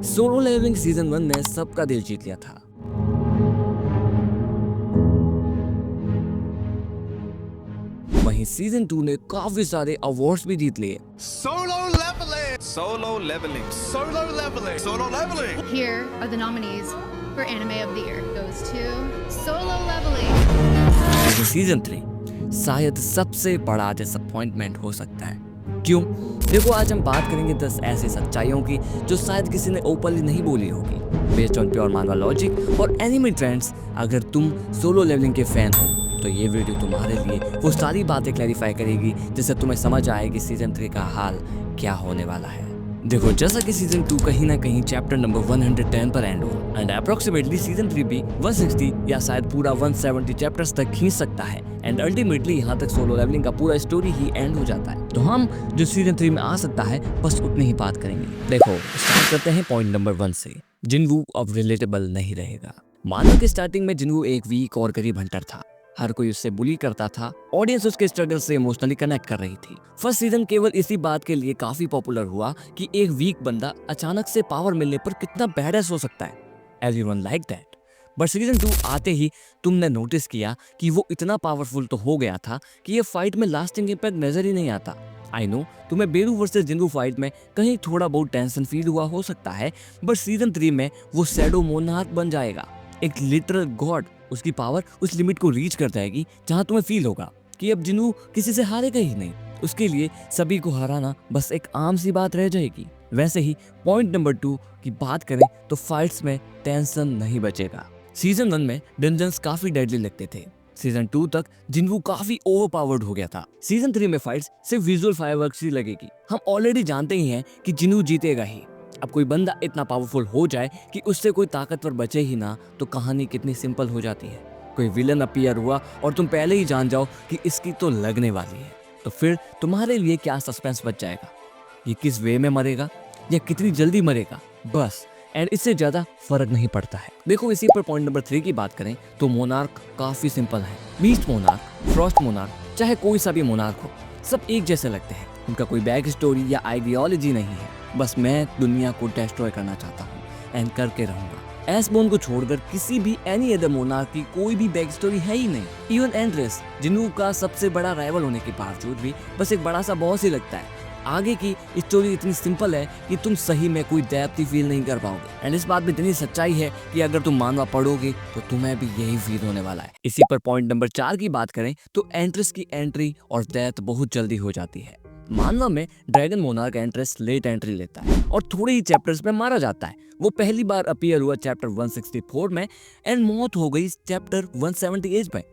Solo levelling season 1 ने सबका दिल जीत लिया था। वहीं सीजन 2 ने काफी सारे अवार्ड्स भी जीत लिए। Solo leveling! Solo leveling! Solo leveling! Solo leveling! Here are the nominees for Anime of the Year. Goes to Solo Leveling. लेकिन सीजन 3 शायद सबसे बड़ा डिसअपॉइंटमेंट हो सकता है। क्यों? देखो, आज हम बात करेंगे 10 ऐसी सच्चाइयों की जो शायद किसी ने ओपनली नहीं बोली होगी। बेस्ड ऑन प्योर मानवा लॉजिक और एनिमे ट्रेंड्स, अगर तुम सोलो लेवलिंग के फैन हो तो ये वीडियो तुम्हारे लिए वो सारी बातें क्लैरिफाई करेगी जिससे तुम्हें समझ आए कि सीजन 3 का हाल क्या होने वाला है। देखो, जैसा कि सीजन 2 कहीं ना कहीं चैप्टर नंबर 110 पर एंड हुआ एंड अप्रोक्सीमेटली सीजन 3 भी 160 या शायद पूरा 170 चैप्टर्स तक खींच सकता है एंड अल्टीमेटली यहाँ तक सोलो लेवलिंग का पूरा स्टोरी ही एंड हो जाता है। तो हम जो सीजन 3 में आ सकता है बस उतनी ही बात करेंगे। देखो, स्टार्ट करते हैं पॉइंट नंबर 1 से। जिनवू अब रिलेटेबल नहीं रहेगा। मानो कि स्टार्टिंग में जिनवू एक वीक और गरीब हंटर था। हर कोई उससे बुली करता था। ऑडियंस उसके स्ट्रगल से इमोशनली कनेक्ट कर रही थी। फर्स्ट सीजन केवल इसी बात के लिए काफी पॉपुलर हुआ कि एक वीक बंदा अचानक से पावर मिलने पर कितना बैडएस हो सकता है। Everyone like that. But season 2 आते ही तुमने नोटिस किया कि वो इतना पावरफुल तो हो गया था कि ये फाइट में लास्टिंग इम्पैक्ट नजर ही नहीं आता। आई नो तुम्हें बेरू वर्सेस जिनवू फाइट में कहीं थोड़ा बहुत टेंशन फील हुआ हो सकता है, बट सीजन 3 में वो शैडो मोनार्क बन जाएगा, एक लिटरल गॉड। उसकी पावर उस लिमिट को रीच कर जाएगी जहां तुम्हें फील होगा कि अब जिनवू किसी से हारेगा ही नहीं। उसके लिए सभी को हराना बस एक आम सी बात रह जाएगी। वैसे ही पॉइंट नंबर 2 की बात करें तो फाइट्स में टेंशन नहीं बचेगा। सीजन 1 में डंजन्स काफी डेडली लगते थे। सीजन 2 तक जिनवू काफी ओवरपावर्ड हो गया था। सीजन 3 में फाइट्स सिर्फ विजुअल फायरवर्क्स ही लगेगी। हम ऑलरेडी जानते ही हैं कि जिनवू जीतेगा ही। अब कोई बंदा इतना पावरफुल हो जाए कि उससे कोई ताकतवर बचे ही ना तो कहानी कितनी सिंपल हो जाती है। कोई विलन अपीयर हुआ और तुम पहले ही जान जाओ कि इसकी तो लगने वाली है, तो फिर तुम्हारे लिए क्या सस्पेंस बच जाएगा? ये किस वे में मरेगा या कितनी जल्दी मरेगा, बस। एंड इससे ज्यादा फर्क नहीं पड़ता है। देखो, इसी पर पॉइंट नंबर 3 की बात करें तो मोनार्क काफी सिंपल है। बीस्ट मोनार्क, फ्रॉस्ट मोनार्क, चाहे कोई सा भी मोनार्क हो, सब एक जैसे लगते हैं। उनका कोई बैक स्टोरी या आइडियोलॉजी नहीं है। बस मैं दुनिया को डिस्ट्रॉय करना चाहता हूँ एंड करके रहूंगा। एसबोन को छोड़कर किसी भी एनी अदर मोनार्क की कोई भी बैक स्टोरी है ही नहीं। इवन एंड्रेस, जिनवू का सबसे बड़ा राइवल होने के बावजूद भी बस एक बड़ा सा बॉस ही लगता है। आगे की स्टोरी इतनी सिंपल है कि तुम सही में कोई डेप्थ ही फील नहीं कर पाओगे। एंड इस बात में इतनी सच्चाई है कि अगर तुम मानवा पढ़ोगे तो तुम्हें भी यही फील होने वाला है। इसी पर पॉइंट नंबर 4 की बात करें तो एंट्रेस की एंट्री और डेथ बहुत जल्दी हो जाती है। मानवा में dragon monarch Antares late entry लेता है और थोड़े ही चैप्टर्स में मारा जाता है। वो पहली बार अपीयर हुआ चैप्टर 164 में एंड मौत हो गई चैप्टर 178 में।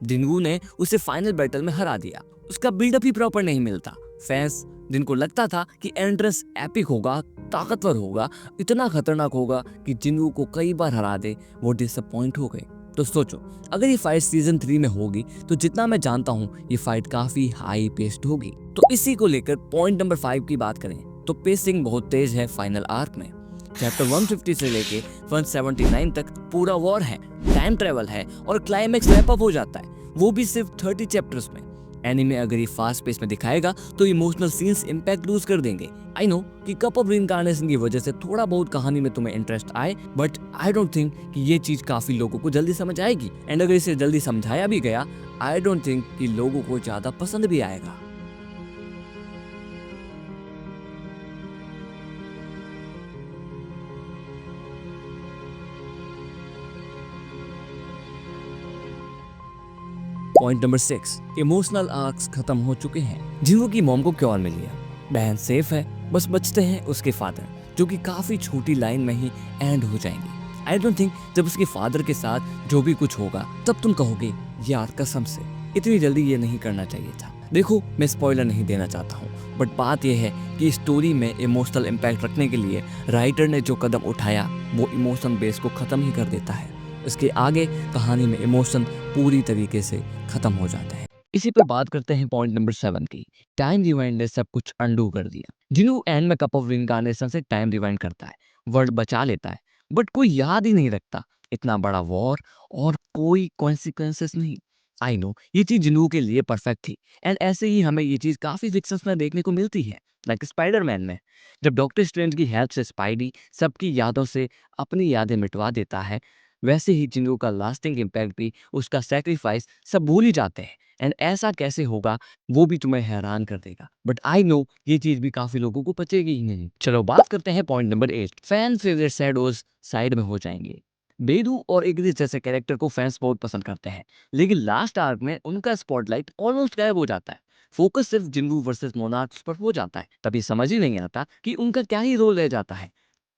जिनवू ने उसे फाइनल बैटल में हरा दिया। उसका बिल्डअप ही प्रॉपर नहीं मिलता। फैंस जिनको लगता था कि एंट्रेस एपिक होगा, ताकतवर होगा, इतना खतरनाक होगा कि जिनवू को कई बार हरा दे, वो डिसअपॉइंट हो गए। तो सोचो, अगर ये फाइट सीजन 3 में होगी तो जितना मैं जानता हूँ ये फाइट काफी हाई पेस्ड होगी। तो इसी को लेकर पॉइंट नंबर 5 की बात करें तो पेसिंग बहुत तेज है फाइनल आर्क में। चैप्टर 150 से लेके 179 तक पूरा वॉर है, टाइम ट्रेवल है और क्लाइमेक्स रैप अप हो जाता है, वो भी सिर्फ 30 चैप्टर्स में। एनीमे अगर ये फास्ट पेस में दिखाएगा तो इमोशनल सीन्स इंपैक्ट लूज कर देंगे। आई नो कि कप ऑफ रीइंकार्नेशन की वजह से थोड़ा बहुत कहानी में तुम्हें इंटरेस्ट आए, बट आई डोंट थिंक कि ये चीज काफी लोगों को जल्दी समझ आएगी। एंड अगर इसे जल्दी समझाया भी गया, आई डोंट थिंक कि लोगों को ज्यादा पसंद भी आएगा। पॉइंट नंबर 6, इमोशनल आर्क्स खत्म हो चुके हैं। जिनवू की मॉम को क्योर मिली है, बहन सेफ है, बस बचते हैं उसके फादर, जो कि काफी छोटी लाइन में ही एंड हो जाएंगे। आई डोंट थिंक जब उसके फादर के साथ जो भी कुछ होगा तब तुम कहोगे यार कसम से इतनी जल्दी ये नहीं करना चाहिए था। देखो, मैं स्पॉइलर नहीं देना चाहता हूँ, बट बात यह है कि स्टोरी में इमोशनल इम्पैक्ट रखने के लिए राइटर ने जो कदम उठाया वो इमोशन बेस को खत्म ही कर देता है। इसके आगे कहानी में इमोशन पूरी तरीके से खत्म हो जाते हैं। इसी पर बात करते हैं पॉइंट नंबर 7 की। टाइम रिवाइंड ने सब कुछ अंडू कर दिया। जिनू एंड में कप ऑफ रीइंकार्नेशन से टाइम रिवाइंड करता है, वर्ल्ड बचा लेता है, बट कोई याद ही नहीं रखता। इतना बड़ा वॉर और कोई कॉन्सिक्वेंसेस नहीं। आई नो ये चीज जिनू के लिए परफेक्ट थी एंड ऐसे ही हमें ये चीज काफी फिक्शंस में देखने को मिलती है। लाइक स्पाइडरमैन में जब डॉक्टर स्ट्रेंज की हेल्प से स्पाइडी सबकी यादों से अपनी यादें मिटवा देता है, वैसे ही जिंगू का लास्टिंग इम्पैक्ट भी, उसका सेक्रीफाइस सब भूल ही जाते हैं। एंड ऐसा कैसे होगा वो भी तुम्हें हैरान कर देगा, बट आई नो ये चीज भी काफी लोगों को पचेगी ही नहीं। चलो बात करते हैं point number 8, fan favourite shadows side में हो जाएंगे। बेदू और इग्रिस जैसे कैरेक्टर को फैंस बहुत पसंद करते हैं, लेकिन लास्ट आर्क में उनका स्पॉटलाइट ऑलमोस्ट गायब हो जाता है। फोकस सिर्फ जिंगू वर्सेस मोनार्क्स पर हो जाता है। तभी समझ ही नहीं आता कि उनका क्या ही रोल रह जाता है।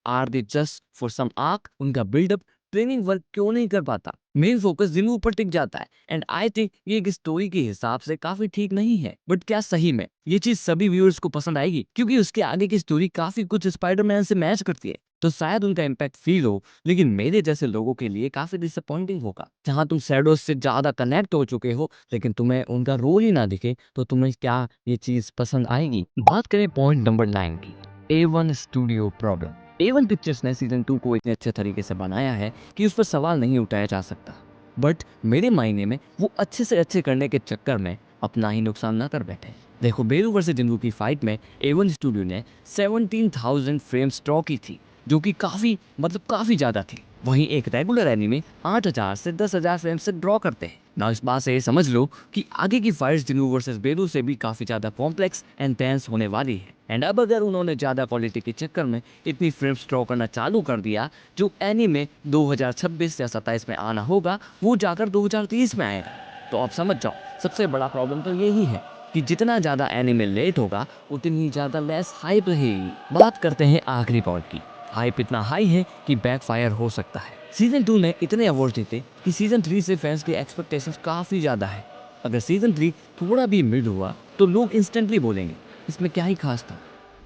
Are they just for some arc? उनका बिल्डअप ट्रेनिंग वर्क क्यों नहीं कर पाता? मेन फोकस जिन्हों ऊपर टिक जाता है। एंड आई थिंक ये एक स्टोरी के हिसाब से काफी ठीक नहीं है, बट क्या सही में ये चीज सभी व्यूअर्स को पसंद आएगी? क्योंकि उसके आगे की स्टोरी काफी कुछ स्पाइडरमैन से मैच करती है, तो शायद उनका इम्पैक्ट फील हो। लेकिन मेरे जैसे लोगों के लिए काफी डिसअपॉइंटिंग होगा। जहां तुम शैडोज से ज्यादा कनेक्ट हो चुके हो लेकिन तुम्हें उनका रोल ही ना दिखे, तो तुम्हें क्या ये चीज पसंद आएगी? बात करें पॉइंट नंबर 9 की, A1 studio problem. A1 pictures ने सीजन 2 को इतने अच्छे तरीके से बनाया है कि उस पर सवाल नहीं उठाया जा सकता, बट मेरे मायने में वो अच्छे से अच्छे करने के चक्कर में अपना ही नुकसान ना कर बैठे। देखो, बेरू वर्सेस जिंगू की फाइट में A1 स्टूडियो ने 17,000 फ्रेम्स स्टॉक की थी, जो कि काफी ज्यादा थी। वहीं एक रेगुलर एनीमे 8,000 से 10,000 फ्रेम से ड्रॉ करते हैं ना। इस बात से ये समझ लो कि आगे की फाइट्स जिंगू वर्सेस बेरू से भी काफी ज्यादा कॉम्प्लेक्स एंड टेंस होने वाली है। एंड अब अगर उन्होंने ज्यादा क्वालिटी के चक्कर में इतनी फ्रेम्स ड्रॉ करना चालू कर दिया, जो एनीमे 2026 या 27 में आना होगा वो जाकर 2030 में आएगा, तो आप समझ जाओ सबसे बड़ा प्रॉब्लम तो यही है कि जितना ज़्यादा एनिमे लेट होगा उतनी ही ज़्यादा लेस हाइप रहेगी। बात करते हैं आखिरी पॉइंट की। हाइप इतना हाई है कि बैकफायर हो सकता है। सीजन 2 ने इतने अवार्ड जीते कि सीजन 3 से फैंस की एक्सपेक्टेशंस काफ़ी ज़्यादा है। अगर सीजन 3 थोड़ा भी मिड हुआ तो लोग इंस्टेंटली बोलेंगे इसमें क्या ही खास था।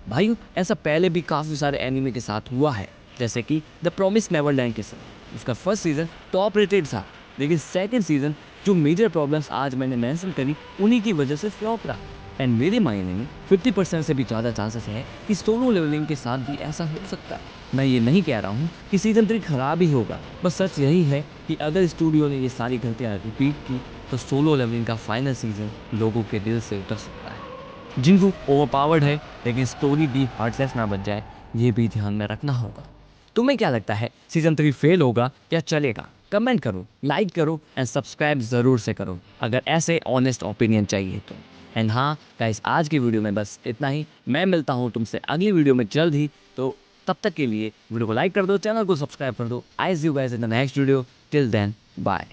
भाई, ऐसा पहले भी काफ़ी सारे एनिमे के साथ हुआ है, जैसे कि द प्रॉमिस नेवरलैंड के साथ। उसका फर्स्ट सीजन टॉप रेटेड था, लेकिन सेकंड सीजन जो मेजर प्रॉब्लम्स आज मैंने मेंशन करी उन्हीं की वजह से फ्लॉप रहा। एंड मेरे मायने में 50% से भी ज़्यादा चांसेस है कि सोलो लेवलिंग के साथ भी ऐसा हो सकता है। मैं ये नहीं कह रहा हूँ कि सीजन 3 खराब ही होगा, बस सच यही है कि अगर स्टूडियो ने ये सारी गलतियाँ रिपीट की तो सोलो लेवलिंग का फाइनल सीजन लोगों के दिल से उतर सकता है। जिंगू ओवरपावर्ड है, लेकिन स्टोरी भी हार्टलेस ना बन जाए, ये भी ध्यान में रखना होगा। तुम्हें क्या लगता है, सीजन 3 फेल होगा या चलेगा? कमेंट करो, लाइक करो एंड सब्सक्राइब ज़रूर से करो अगर ऐसे ऑनेस्ट ओपिनियन चाहिए तो। एंड हाँ गाइस, आज की वीडियो में बस इतना ही। मैं मिलता हूँ तुमसे अगली वीडियो में जल्द ही, तो तब तक के लिए वीडियो को लाइक कर दो, चैनल को सब्सक्राइब कर दो। I see you guys in the next video. Till then bye.